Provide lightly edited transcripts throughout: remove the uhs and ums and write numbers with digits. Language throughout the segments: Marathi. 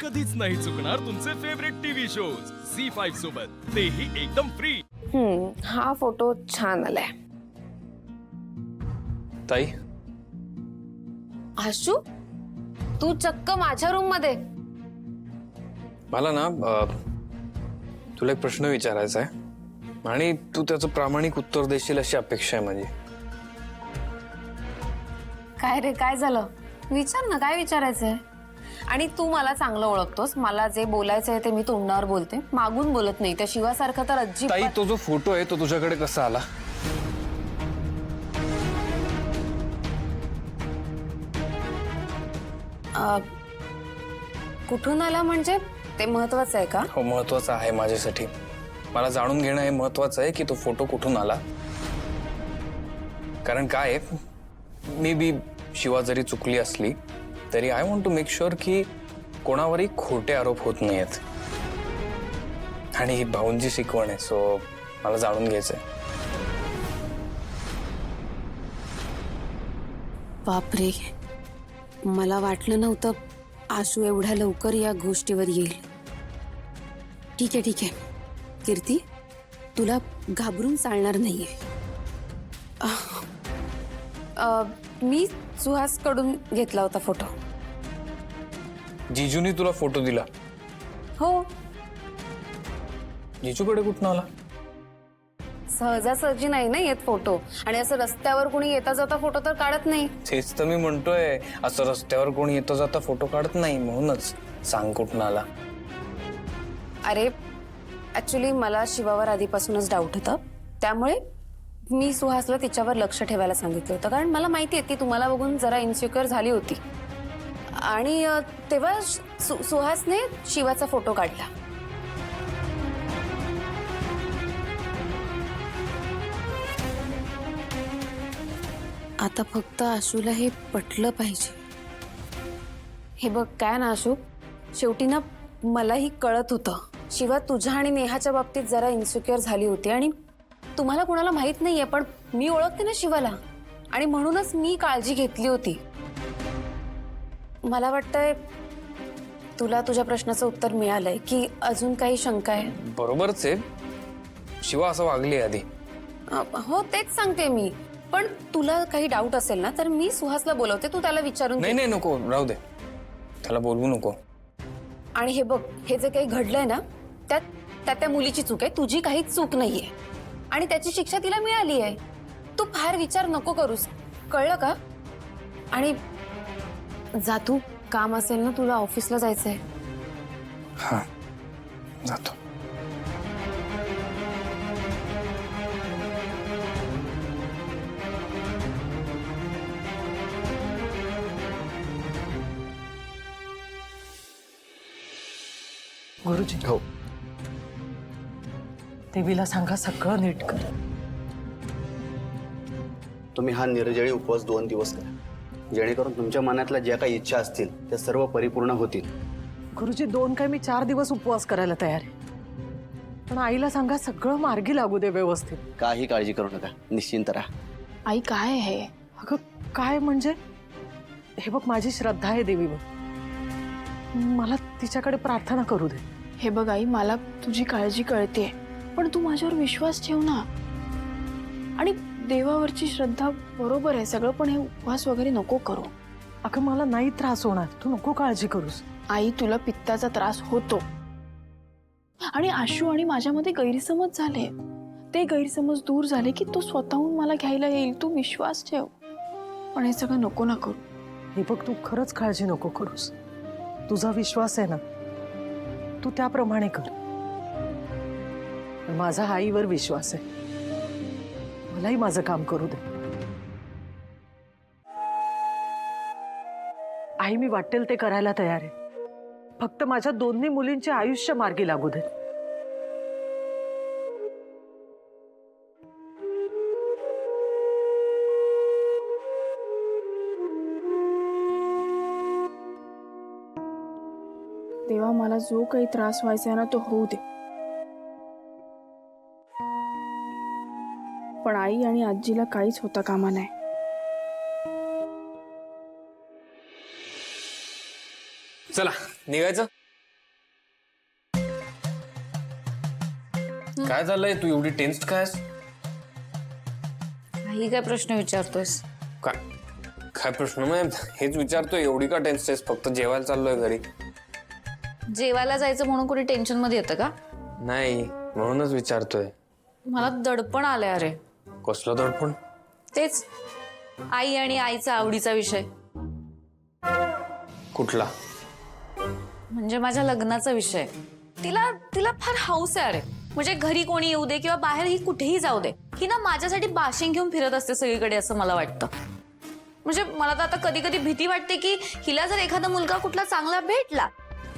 कधीच नाही चुकणार तुमचे फेवरेट टीव्ही शोज झी5 सोबत, तेही एकदम फ्री। हा फोटो छान आलाय। ताई, आशू, तू चक्क माझ्या रूम मध्ये? मला ना तुला एक प्रश्न विचारायचा आहे आणि तू त्याचं प्रामाणिक उत्तर देशील अशी अपेक्षा आहे माझी। काय रे, काय झालं? विचार ना, काय विचारायचंय? आणि तू मला चांगलं ओळखतोस, मला जे बोलायचंय ते मी तोंडावर बोलते, मागून बोलत नाही। त्या शिवासारखं तर ताई, अजिबात। तो जो फोटो आहे तो तुझ्याकडे कसा आला? कुठून आला म्हणजे ते महत्वाचं आहे का? हो, महत्वाचं आहे माझ्यासाठी। मला जाणून घेणं हे महत्वाचं आहे की तो फोटो कुठून आला। कारण काय आहे, मी बी शिवा जरी चुकली असली तरी I want to make sure की कोणावरही खोटे आरोप होत नाहीत। आणि ही भाऊंची शिकवण आहे, सो मला जाणून घ्यायचंय। बापरे, मला वाटलं नव्हतं आशू एवढ्या लवकर या गोष्टीवर येईल। ठीक आहे ठीक आहे कीर्ती, तुला घाबरून चालणार नाहीये। मी सुहास कडून घेतला होता फोटो। जीजूनी तुला फोटो दिला? हो, जीजूकडे कुठून आला? सहजासहजी नाही ना येत फोटो, आणि असं रस्त्यावर कोणी येता जाता फोटो तर काढत नाही। तेच तर मी म्हणतोय, असं रस्त्यावर कोणी येतो जाता फोटो काढत नाही, म्हणूनच सांग कुठून आला। अरे ऍक्च्युली मला शिवावर आधीपासूनच डाऊट होता, त्यामुळे मी सुहासला तिच्यावर लक्ष ठेवायला सांगितलं होतं। कारण मला माहिती आहे ती तुम्हाला बघून जरा इन्सिक्युअर झाली होती, आणि तेव्हा सुहासने शिवाचा फोटो काढला। आता फक्त आशूला हे पटलं पाहिजे। हे बघ काय ना आशू, शेवटी ना मलाही कळत होतं शिवा तुझ्या आणि नेहाच्या बाबतीत जरा इन्सिक्युअर झाली होती, आणि तुम्हाला कोणाला माहित नाहीये पण मी ओळखते ना शिवाला, आणि म्हणूनच मी काळजी घेतली होती। मला वाटतंय तुला तुझ्या प्रश्नाचं उत्तर मिळालंय की अजून काही शंका आहे? बरोबरच आहे, शिवा असं वागली आधी। हो तेच सांगते मी, पण तुला काही डाऊट असेल ना तर मी सुहासला बोलवते, तू त्याला विचारून नाही नाही नको, राहू दे, त्याला बोलवू नको। आणि हे बघ, हे जे काही घडलंय ना त्यात त्या मुलीची चूक आहे, तुझी काहीच चूक नाहीये, आणि त्याची शिक्षा तिला मिळाली आहे। तू फार विचार नको करूस, कळलं का? आणि जा तू, काम असेल ना तुला, ऑफिसला जायचंय। हा, जातो। गुरुजी, हो, देवीला सांगा सगळं नीट कर। तुम्ही हा निर्जळी उपवास 2 दिवस करा, जेणेकरून तुमच्या मनातल्या ज्या काही इच्छा असतील त्या सर्व परिपूर्ण होतील। गुरुजी, 2 काय मी 4 दिवस उपवास करायला तयार आहे, पण आईला सांगा सगळं मार्गी लागू दे व्यवस्थित। काही काळजी करू नका, निश्चिंत राहा। आई काय आहे? अगं काय म्हणजे, हे बघ माझी श्रद्धा आहे देवीवर, मला तिच्याकडे प्रार्थना करू दे। हे बघ आई, मला तुझी काळजी कळते, पण तू माझ्यावर विश्वास ठेव ना। आणि देवावरची श्रद्धा बरोबर आहे सगळं, पण हे उपवास वगैरे नको करू। अगं मला नाही त्रास होणार, तू नको काळजी करूस। आई, तुला पित्ताचा त्रास होतो, आणि आशू आणि माझ्यामध्ये गैरसमज झाले, ते गैरसमज दूर झाले की तो स्वतःहून मला घ्यायला येईल, तू विश्वास ठेव। पण हे सगळं नको ना करू। हे बघ, तू खरंच काळजी नको करूस, तुझा विश्वास आहे ना, तू त्याप्रमाणे कर। माझा आईवर विश्वास आहे, मलाही माझं काम करू दे। आई, मी वाटेल ते करायला तयार आहे, फक्त माझ्या दोन्ही मुलींचे आयुष्य मार्गी लागू दे। तेव्हा मला जो काही त्रास व्हायचा ना तो होऊ दे, पण आई आणि आजीला काहीच होता कामा नये। चला निघायचं। काय झालंय? तू एवढी टेन्स्ड काय आहेस? काही काय प्रश्न विचारतोयस? काय काय प्रश्न? मग हेच विचारतोय, एवढी का टेन्स्ड आहेस? फक्त जेवायला चाललोय घरी. जेवायला जायचं म्हणून कोणी टेन्शन मध्ये येतं का? नाही, म्हणूनच विचारतोय. मला दडपण आलंय. अरे कसलं दडपण? तेच आई आणि आईचा आवडीचा विषय, कुठला? म्हणजे माझ्या लग्नाचा विषय. तिला तिला फार हौस आहे. अरे म्हणजे घरी कोणी येऊ दे किंवा बाहेर ही कुठेही जाऊ दे, ही ना माझ्यासाठी बाशिंग घेऊन फिरत असते सगळीकडे, असं मला वाटतं. म्हणजे मला तर आता कधी कधी भीती वाटते की हिला जर एखादा मुलगा कुठला चांगला भेटला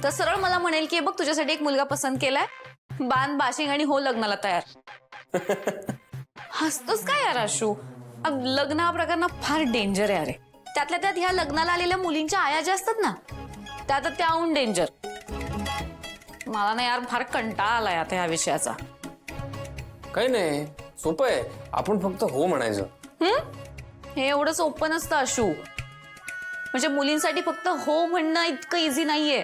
तर सरळ मला म्हणेल की बघ तुझ्यासाठी एक मुलगा पसंत केलाय, बांध बाशिंग आणि हो लग्नाला तयार. हसतोस काय यार आशू? लग्न हा प्रकार ना फार डेंजर आहे. अरे त्यातल्या त्यात ह्या लग्नाला आलेल्या मुलींच्या आया ज्या असतात ना, त्या तर त्याहून डेंजर. मला ना यार फार कंटाळा आलाय आता ह्या विषयाचा. काही नाही, सोपं आहे. आपण फक्त हो म्हणायचं. हे एवढं सोपं नसतं आशू. म्हणजे मुलींसाठी फक्त हो म्हणणं इतकं इझी नाहीये.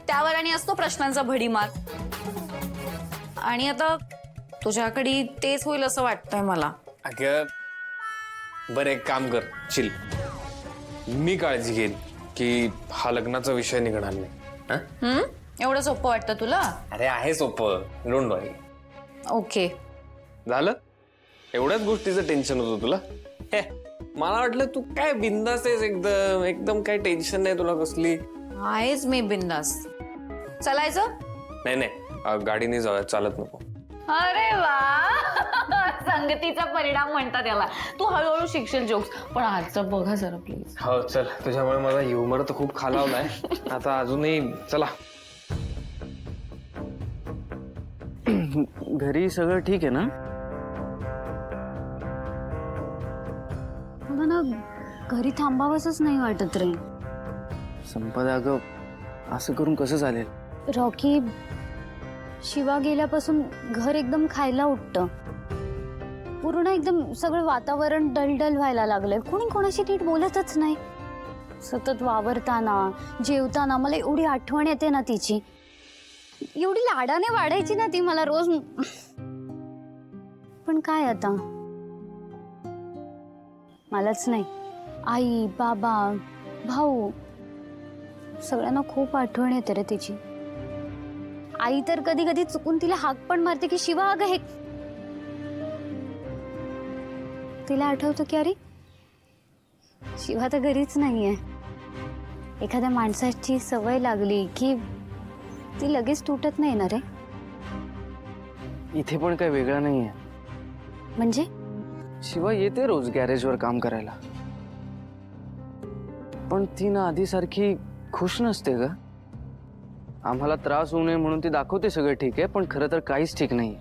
त्यावर आणि असतो प्रश्नांचा भडीमार. आणि आता तुझ्याकडे तेच होईल असं वाटतंय मला. अगं बरं, एक काम कर, चिल. मी काळजी घेईन की हा लग्नाचा विषय निघणार नाही. हा? एवढं सोपं वाटतं तुला? अरे आहे सोपं, डोंट वरी. ओके झालं? एवढ्याच गोष्टीचं टेन्शन होतं तुला? हे, मला वाटलं तू काय बिंदास आहेस एकदम. एकदम काय टेन्शन नाही तुला कसली. आहेच मी बिंदास. चालायचं? नाही, गाडीने जाऊया, चालत नको. अरे वा, संगतीचा परिणाम म्हणतात याला. तू हळूहळू शिकशील जोक्स, पण आजचं बघा जरा प्लीज. हो चल, तुझ्यामुळे माझा ह्युमर तर खूप खालावलाय. आता अजूनही चला. घरी सगळं ठीक आहे ना? मला ना घरी थांबावंसच नाही वाटत रे. संपदा, अगं असं करून कसं चालेल? रॉकी, शिवा गेल्यापासून घर एकदम खायला उठतं. पूर्ण एकदम सगळं वातावरण डलडल व्हायला लागलंय. कोणी कोणाशी नीट बोलतच नाही. सतत वावरताना जेवताना मला एवढी आठवण येते ना तिची. एवढी लाडाने वाढायची ना ती मला रोज. पण काय आता, मलाच नाही, आई बाबा भाऊ सगळ्यांना खूप आठवण येते रे तिची. आई तर कधी कधी चुकून तिला हाक पण मारते की शिवा अगं हे. तिला आठवतं की अरे शिवा तर घरीच नाहीये. एखाद्या माणसाची सवय लागली की ती लगेच तुटत नाही ना रे. इथे पण काही वेगळं नाहीये. म्हणजे शिवा येते रोज गॅरेजवर काम करायला, पण ती ना आधीसारखी खुश नसते ग. आम्हाला त्रास होऊ नये म्हणून ती दाखवते सगळं ठीक आहे, पण खरं तर काहीच ठीक नाही.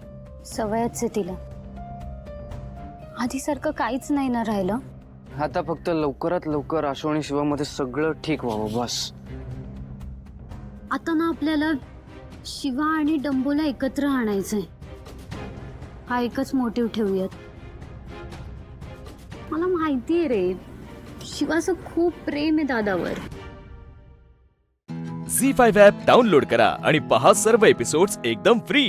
सवयच आहे तिला. आधीसारखं काहीच नाही ना राहिलं. आता फक्त लवकरात लवकर आशू आणि शिवामध्ये सगळं ठीक व्हावं बस. आता ना आपल्याला शिवा आणि डंबोला एकत्र आणायचंय. हा एकच मोटिव्ह ठेवूयात. मला माहितीये रे, शिवाचं खूप प्रेम आहे दादावर. झी 5 ॲप डाउनलोड करा आणि पहा सर्व एपिसोड्स एकदम फ्री.